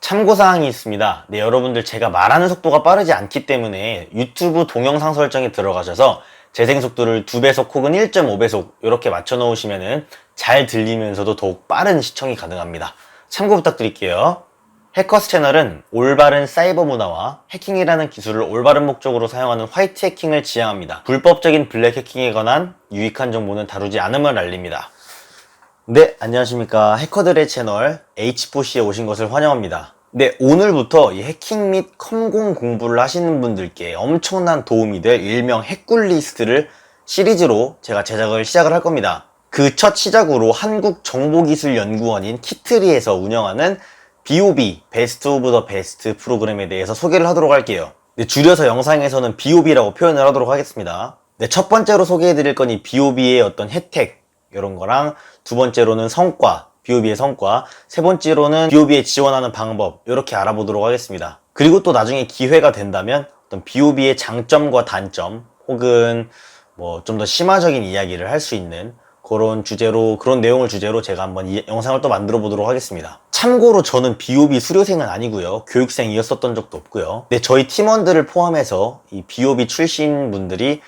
참고사항이 있습니다. 네, 여러분들 제가 말하는 속도가 빠르지 않기 때문에 유튜브 동영상 설정에 들어가셔서 재생 속도를 2배속 혹은 1.5배속 이렇게 맞춰 놓으시면은 잘 들리면서도 더욱 빠른 시청이 가능합니다. 참고 부탁드릴게요. 해커스 채널은 올바른 사이버 문화와 해킹이라는 기술을 올바른 목적으로 사용하는 화이트 해킹을 지향합니다. 불법적인 블랙 해킹에 관한 유익한 정보는 다루지 않음을 알립니다. 네, 안녕하십니까. 해커들의 채널 H4C에 오신 것을 환영합니다. 네, 오늘부터 이 해킹 및 컴공 공부를 하시는 분들께 엄청난 도움이 될 일명 핵꿀리스트를 시리즈로 제가 제작을 시작을 할 겁니다. 그 첫 시작으로 한국정보기술연구원인 키트리에서 운영하는 BOB, 베스트 오브 더 베스트 프로그램에 대해서 소개를 하도록 할게요. 네, 줄여서 영상에서는 BOB라고 표현을 하도록 하겠습니다. 네, 첫 번째로 소개해드릴 건 이 BOB의 어떤 혜택, 이런 거랑 두 번째로는 성과, BOB의 성과, 세 번째로는 BOB에 지원하는 방법, 이렇게 알아보도록 하겠습니다. 그리고 또 나중에 기회가 된다면 어떤 BOB의 장점과 단점, 혹은 뭐 좀 더 심화적인 이야기를 할 수 있는 그런 주제로, 그런 내용을 주제로 제가 한번 이 영상을 또 만들어 보도록 하겠습니다. 참고로 저는 BOB 수료생은 아니고요, 교육생이었었던 적도 없고요. 네, 저희 팀원들을 포함해서 이 BOB 출신 분들이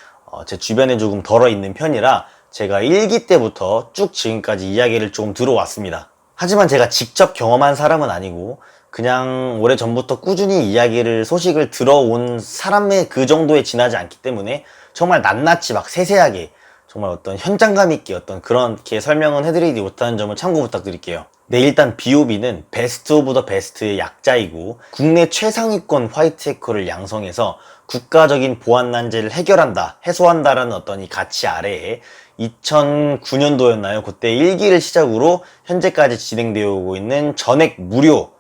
제 주변에 조금 덜어 있는 편이라 제가 1기 때부터 쭉 지금까지 이야기를 좀 들어왔습니다. 하지만 제가 직접 경험한 사람은 아니고 그냥 오래전부터 꾸준히 소식을 들어온 사람의 그 정도에 지나지 않기 때문에 정말 낱낱이 막 세세하게 정말 어떤 현장감 있게 어떤 그렇게 설명은 해드리지 못하는 점을 참고 부탁드릴게요. 네, 일단 BOB는 베스트 오브 더 베스트의 약자이고 국내 최상위권 화이트 해커를 양성해서 국가적인 보안 난제를 해결한다, 해소한다라는 어떤 이 가치 아래에 2009년도였나요? 그때 1기를 시작으로 현재까지 진행되어 오고 있는 전액 무료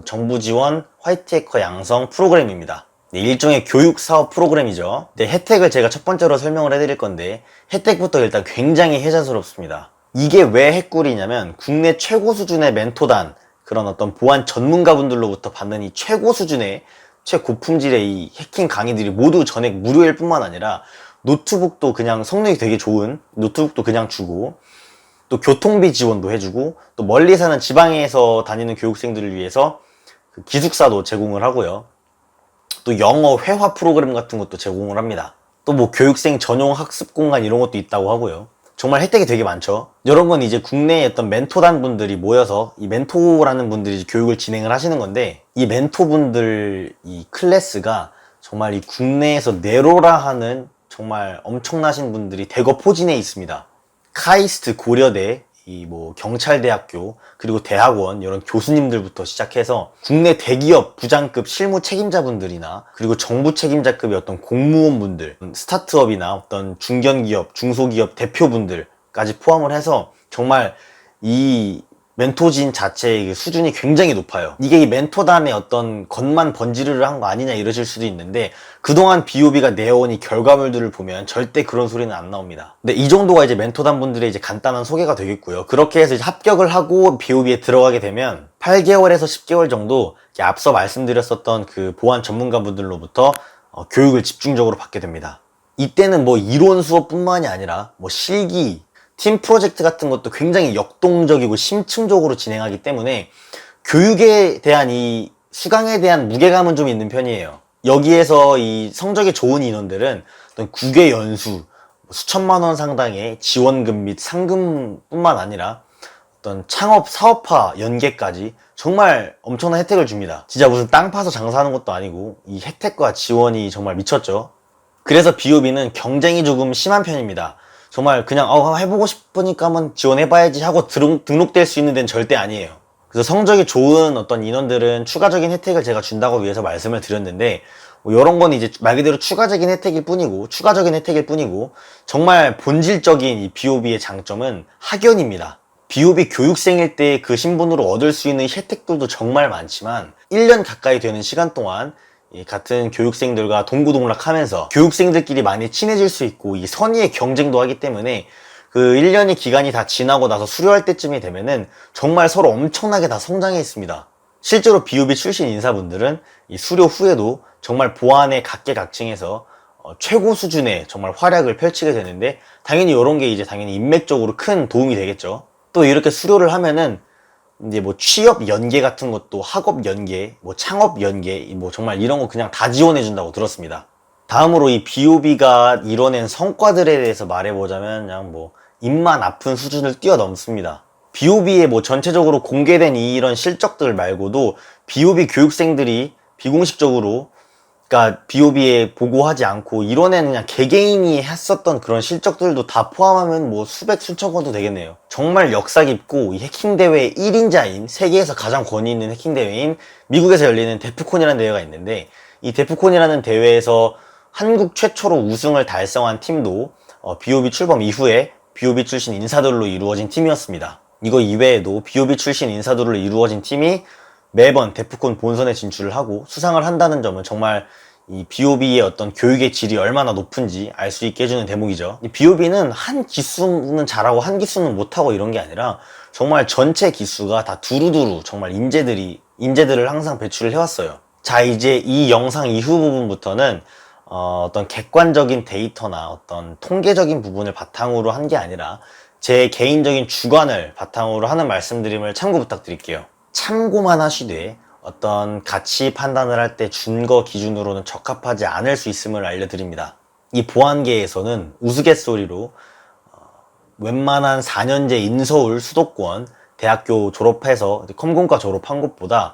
정부 지원 화이트 해커 양성 프로그램입니다. 네, 일종의 교육 사업 프로그램이죠. 네, 혜택을 제가 첫 번째로 설명을 해드릴 건데 혜택부터 일단 굉장히 혜자스럽습니다. 이게 왜 핵꿀이냐면 국내 최고 수준의 멘토단, 그런 어떤 보안 전문가분들로부터 받는 이 최고 수준의 최고품질의 이 해킹 강의들이 모두 전액 무료일 뿐만 아니라 노트북도 그냥 성능이 되게 좋은 노트북도 그냥 주고, 또 교통비 지원도 해주고, 또 멀리 사는 지방에서 다니는 교육생들을 위해서 그 기숙사도 제공을 하고요. 또 영어 회화 프로그램 같은 것도 제공을 합니다. 또 뭐 교육생 전용 학습 공간 이런 것도 있다고 하고요. 정말 혜택이 되게 많죠. 이런 건 이제 국내에 어떤 멘토단 분들이 모여서 이 멘토라는 분들이 교육을 진행을 하시는 건데, 이 멘토분들 이 클래스가 정말 이 국내에서 네로라 하는 정말 엄청나신 분들이 대거 포진해 있습니다. 카이스트, 고려대, 이 뭐 경찰대학교, 그리고 대학원 이런 교수님들부터 시작해서 국내 대기업 부장급 실무 책임자분들이나 그리고 정부 책임자급의 어떤 공무원분들, 스타트업이나 어떤 중견기업, 중소기업 대표분들까지 포함을 해서 정말 이 멘토진 자체의 수준이 굉장히 높아요. 이게 이 멘토단의 어떤 겉만 번지르르 한 거 아니냐 이러실 수도 있는데, 그동안 BOB가 내어온 이 결과물들을 보면 절대 그런 소리는 안 나옵니다. 근데 이 정도가 이제 멘토단 분들의 이제 간단한 소개가 되겠고요. 그렇게 해서 이제 합격을 하고 BOB에 들어가게 되면 8개월에서 10개월 정도 앞서 말씀드렸었던 그 보안 전문가 분들로부터 교육을 집중적으로 받게 됩니다. 이때는 뭐 이론 수업뿐만이 아니라 뭐 실기, 팀 프로젝트 같은 것도 굉장히 역동적이고 심층적으로 진행하기 때문에 교육에 대한 이 수강에 대한 무게감은 좀 있는 편이에요. 여기에서 이 성적이 좋은 인원들은 어떤 국외 연수, 수천만 원 상당의 지원금 및 상금뿐만 아니라 어떤 창업 사업화 연계까지 정말 엄청난 혜택을 줍니다. 진짜 무슨 땅 파서 장사하는 것도 아니고 이 혜택과 지원이 정말 미쳤죠. 그래서 BOB는 경쟁이 조금 심한 편입니다. 정말 그냥 해보고 싶으니까 한번 지원해봐야지 하고 등록될 수 있는 데는 절대 아니에요. 그래서 성적이 좋은 어떤 인원들은 추가적인 혜택을 제가 준다고 위해서 말씀을 드렸는데, 뭐 이런 건 이제 말 그대로 추가적인 혜택일 뿐이고 정말 본질적인 이 BOB의 장점은 학연입니다. BOB 교육생일 때 그 신분으로 얻을 수 있는 혜택들도 정말 많지만 1년 가까이 되는 시간 동안 이 같은 교육생들과 동고동락하면서 교육생들끼리 많이 친해질 수 있고, 이 선의의 경쟁도 하기 때문에 그 1년의 기간이 다 지나고 나서 수료할 때쯤이 되면은 정말 서로 엄청나게 다 성장해 있습니다. 실제로 BOB 출신 인사분들은 이 수료 후에도 정말 보안에 각계각층에서 최고 수준의 정말 활약을 펼치게 되는데, 당연히 이런 게 이제 당연히 인맥적으로 큰 도움이 되겠죠. 또 이렇게 수료를 하면은 이제 뭐 취업 연계 같은 것도 학업 연계, 뭐 창업 연계, 뭐 정말 이런 거 그냥 다 지원해준다고 들었습니다. 다음으로 이 BOB가 이뤄낸 성과들에 대해서 말해보자면 그냥 뭐 입만 아픈 수준을 뛰어넘습니다. BOB의 뭐 전체적으로 공개된 이런 실적들 말고도 BOB 교육생들이 비공식적으로 그러니까 BOB에 보고하지 않고 이뤄낸 그냥 개개인이 했었던 그런 실적들도 다 포함하면 뭐 수백 수천 건도 되겠네요. 정말 역사 깊고 이 해킹 대회 1인자인 세계에서 가장 권위 있는 해킹 대회인 미국에서 열리는 데프콘이라는 대회가 있는데 이 데프콘이라는 대회에서 한국 최초로 우승을 달성한 팀도 BOB 출범 이후에 BOB 출신 인사들로 이루어진 팀이었습니다. 이거 이외에도 BOB 출신 인사들로 이루어진 팀이 매번 데프콘 본선에 진출을 하고 수상을 한다는 점은 정말 이 BOB의 어떤 교육의 질이 얼마나 높은지 알 수 있게 해주는 대목이죠. 이 BOB는 한 기수는 잘하고 한 기수는 못하고 이런 게 아니라 정말 전체 기수가 다 두루두루 정말 인재들을 항상 배출을 해왔어요. 자, 이제 이 영상 이후 부분부터는 어떤 객관적인 데이터나 어떤 통계적인 부분을 바탕으로 한 게 아니라 제 개인적인 주관을 바탕으로 하는 말씀드림을 참고 부탁드릴게요. 참고만 하시되 어떤 가치 판단을 할 때 준거 기준으로는 적합하지 않을 수 있음을 알려드립니다. 이 보안계에서는 우스갯소리로 웬만한 4년제 인서울 수도권 대학교 졸업해서 컴공과 졸업한 것보다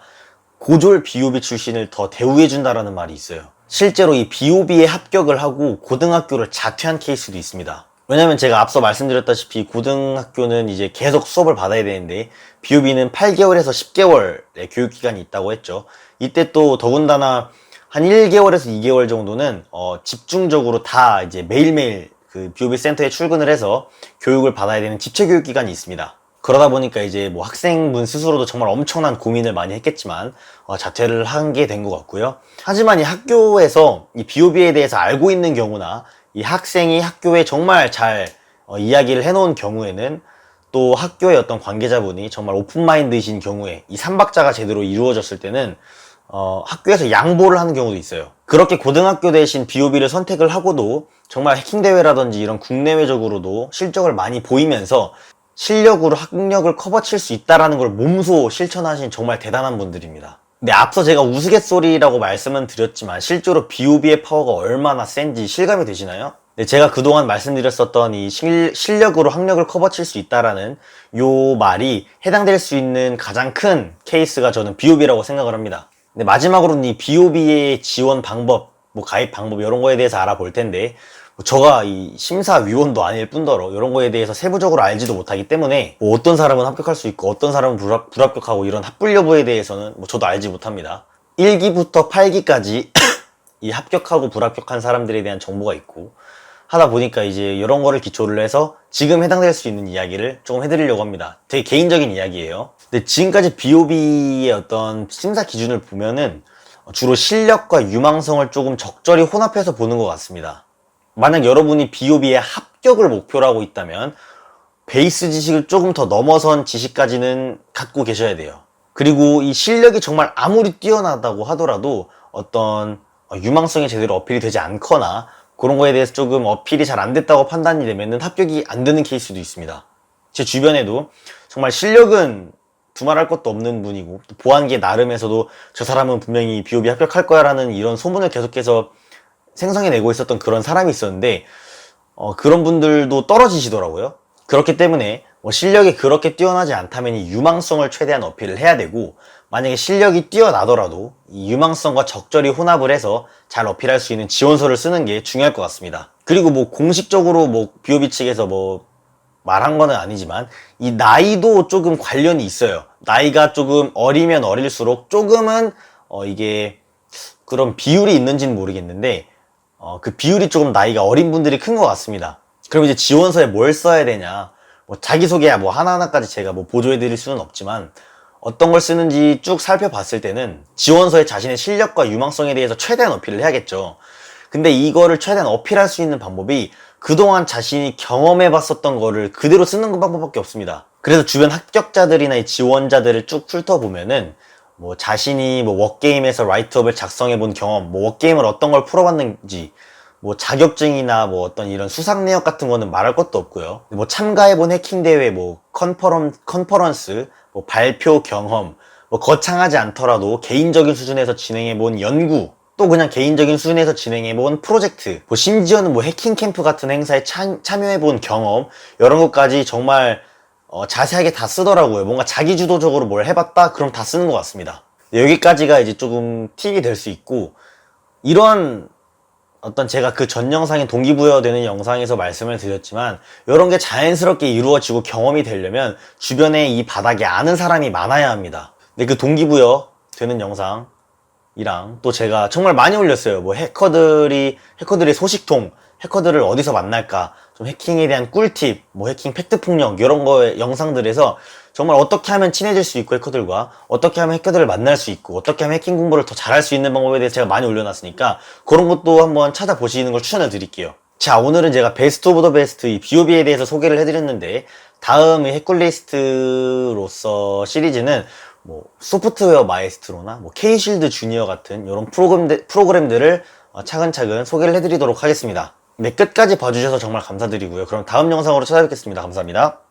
고졸 BOB 출신을 더 대우해준다라는 말이 있어요. 실제로 이 BOB에 합격을 하고 고등학교를 자퇴한 케이스도 있습니다. 왜냐면 제가 앞서 말씀드렸다시피 고등학교는 이제 계속 수업을 받아야 되는데 BOB는 8개월에서 10개월의 교육기간이 있다고 했죠. 이때 또 더군다나 한 1개월에서 2개월 정도는 집중적으로 다 이제 매일매일 그 BOB 센터에 출근을 해서 교육을 받아야 되는 집체교육 기간이 있습니다. 그러다 보니까 이제 뭐 학생분 스스로도 정말 엄청난 고민을 많이 했겠지만 자퇴를 한 게 된 것 같고요. 하지만 이 학교에서 이 BOB에 대해서 알고 있는 경우나 이 학생이 학교에 정말 잘 이야기를 해놓은 경우에는 또 학교의 어떤 관계자분이 정말 오픈마인드이신 경우에 이 삼박자가 제대로 이루어졌을 때는 학교에서 양보를 하는 경우도 있어요. 그렇게 고등학교 대신 BOB를 선택을 하고도 정말 해킹대회라든지 이런 국내외적으로도 실적을 많이 보이면서 실력으로 학력을 커버칠 수 있다는 걸 몸소 실천하신 정말 대단한 분들입니다. 근데 앞서 제가 우스갯소리라고 말씀은 드렸지만 실제로 BOB의 파워가 얼마나 센지 실감이 되시나요? 네, 제가 그동안 말씀드렸었던 이 실력으로 학력을 커버칠 수 있다라는 요 말이 해당될 수 있는 가장 큰 케이스가 저는 BOB라고 생각을 합니다. 근데 마지막으로는 이 BOB의 지원 방법, 뭐 가입 방법 이런 거에 대해서 알아볼 텐데 저가 이 심사위원도 아닐 뿐더러 이런 거에 대해서 세부적으로 알지도 못하기 때문에 뭐 어떤 사람은 합격할 수 있고 어떤 사람은 불합격하고 이런 합불 여부에 대해서는 뭐 저도 알지 못합니다. 1기부터 8기까지 이 합격하고 불합격한 사람들에 대한 정보가 있고 하다 보니까 이제 이런 거를 기초를 해서 지금 해당될 수 있는 이야기를 조금 해드리려고 합니다. 되게 개인적인 이야기예요. 근데 지금까지 BOB의 어떤 심사 기준을 보면은 주로 실력과 유망성을 조금 적절히 혼합해서 보는 것 같습니다. 만약 여러분이 BOB에 합격을 목표로 하고 있다면 베이스 지식을 조금 더 넘어선 지식까지는 갖고 계셔야 돼요. 그리고 이 실력이 정말 아무리 뛰어나다고 하더라도 어떤 유망성이 제대로 어필이 되지 않거나 그런 거에 대해서 조금 어필이 잘 안 됐다고 판단이 되면은 합격이 안 되는 케이스도 있습니다. 제 주변에도 정말 실력은 두말할 것도 없는 분이고 또 보안계 나름에서도 저 사람은 분명히 BOB 합격할 거야 라는 이런 소문을 계속해서 생성해내고 있었던 그런 사람이 있었는데 그런 분들도 떨어지시더라고요. 그렇기 때문에 뭐 실력이 그렇게 뛰어나지 않다면 이 유망성을 최대한 어필을 해야 되고 만약에 실력이 뛰어나더라도 이 유망성과 적절히 혼합을 해서 잘 어필할 수 있는 지원서를 쓰는 게 중요할 것 같습니다. 그리고 뭐 공식적으로 뭐 BOB 측에서 뭐 말한 거는 아니지만 이 나이도 조금 관련이 있어요. 나이가 조금 어리면 어릴수록 조금은 이게 그런 비율이 있는지는 모르겠는데 그 비율이 조금 나이가 어린 분들이 큰 것 같습니다. 그럼 이제 지원서에 뭘 써야 되냐, 뭐 자기소개야 뭐 하나하나까지 제가 뭐 보조해 드릴 수는 없지만 어떤 걸 쓰는지 쭉 살펴봤을 때는 지원서에 자신의 실력과 유망성에 대해서 최대한 어필을 해야겠죠. 근데 이거를 최대한 어필할 수 있는 방법이 그동안 자신이 경험해 봤었던 거를 그대로 쓰는 방법밖에 없습니다. 그래서 주변 합격자들이나 이 지원자들을 쭉 훑어보면은 뭐 자신이 뭐 워게임에서 라이트업을 작성해 본 경험, 뭐 워게임을 어떤 걸 풀어봤는지, 뭐 자격증이나 뭐 어떤 이런 수상 내역 같은 거는 말할 것도 없고요. 뭐 참가해 본 해킹 대회, 뭐 컨퍼런스, 뭐 발표 경험, 뭐 거창하지 않더라도 개인적인 수준에서 진행해본 연구, 또 그냥 개인적인 수준에서 진행해본 프로젝트, 뭐 심지어는 뭐 해킹 캠프 같은 행사에 참여해본 경험, 이런 것까지 정말 자세하게 다 쓰더라고요. 뭔가 자기주도적으로 뭘 해봤다? 그럼 다 쓰는 것 같습니다. 여기까지가 이제 조금 팁이 될 수 있고, 이런 어떤 제가 그 전 영상에 동기부여되는 영상에서 말씀을 드렸지만, 이런 게 자연스럽게 이루어지고 경험이 되려면 주변에 이 바닥에 아는 사람이 많아야 합니다. 근데 그 동기부여 되는 영상이랑 또 제가 정말 많이 올렸어요. 뭐 해커들의 소식통, 해커들을 어디서 만날까, 좀 해킹에 대한 꿀팁, 뭐 해킹 팩트폭력, 이런 거의 영상들에서 정말 어떻게 하면 친해질 수 있고, 해커들과 어떻게 하면 해커들을 만날 수 있고, 어떻게 하면 해킹 공부를 더 잘할 수 있는 방법에 대해서 제가 많이 올려놨으니까 그런 것도 한번 찾아보시는 걸 추천해 드릴게요. 자, 오늘은 제가 베스트 오브 더 베스트 이 BOB에 대해서 소개를 해드렸는데, 다음 이 해컬리스트로서 시리즈는 뭐 소프트웨어 마에스트로나 뭐 K실드 주니어 같은 이런 프로그램들을 차근차근 소개를 해드리도록 하겠습니다. 네, 끝까지 봐주셔서 정말 감사드리고요. 그럼 다음 영상으로 찾아뵙겠습니다. 감사합니다.